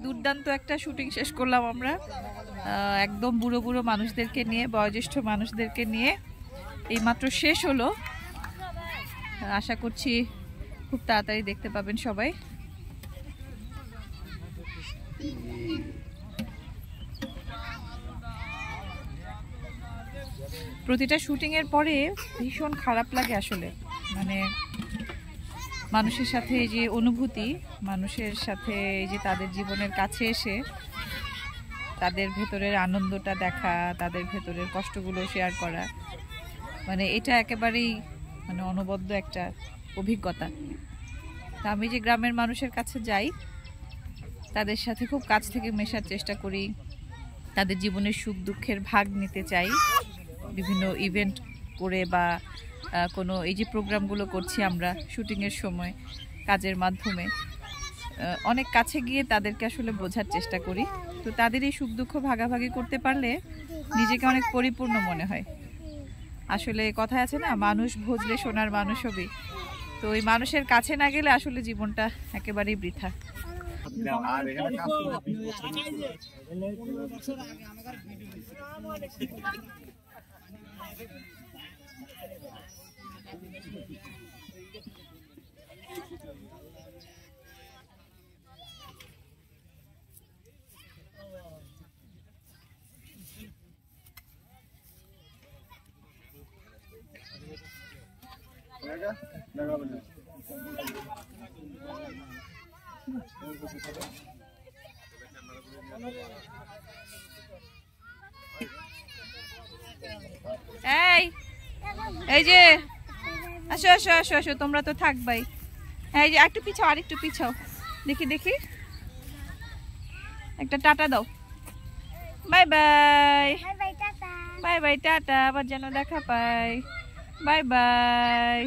দুর্দান্ত একটা শুটিং শেষ করলাম আমরা, একদম বুড়ো বুড়ো মানুষদেরকে নিয়ে, বয়োজ্যেষ্ঠ মানুষদেরকে নিয়ে এইমাত্র শেষ হলো। আশা করছি খুব তাড়াতাড়ি দেখতে পাবেন সবাই। প্রতিটা শুটিং এর পরে ভীষণ খারাপ লাগে আসলে, মানে মানুষের সাথে এই যে অনুভূতি, মানুষের সাথে এই যে তাদের জীবনের কাছে এসে তাদের ভেতরের আনন্দটা দেখা, তাদের ভেতরের কষ্টগুলো শেয়ার করা, মানে এটা একেবারেই মানে অনবদ্য একটা অভিজ্ঞতা। তা আমি যে গ্রামের মানুষের কাছে যাই, তাদের সাথে খুব কাছ থেকে মেশার চেষ্টা করি, তাদের জীবনের সুখ দুঃখের ভাগ নিতে চাই বিভিন্ন ইভেন্ট করে, বা কোনো এই যে প্রোগ্রামগুলো করছি আমরা শুটিংয়ের সময় কাজের মাধ্যমে, অনেক কাছে গিয়ে তাদেরকে আসলে বোঝার চেষ্টা করি। তো তাদের এই সুখ দুঃখ ভাগাভাগি করতে পারলে নিজেকে অনেক পরিপূর্ণ মনে হয়। আসলে কথায় আছে না, মানুষ ভজলে সোনার মানুষ হবে। তো ওই মানুষের কাছে না গেলে আসলে জীবনটা একেবারেই বৃথা। এই যে আসো আসো আসো আসো, তোমরা তো থাকবাই। এই যে একটু পিছাও, আর একটু পিছাও, দেখি দেখি, একটা টাটা দাও। Bye bye, bye bye tata, আবার যেন দেখা পাই। Bye bye.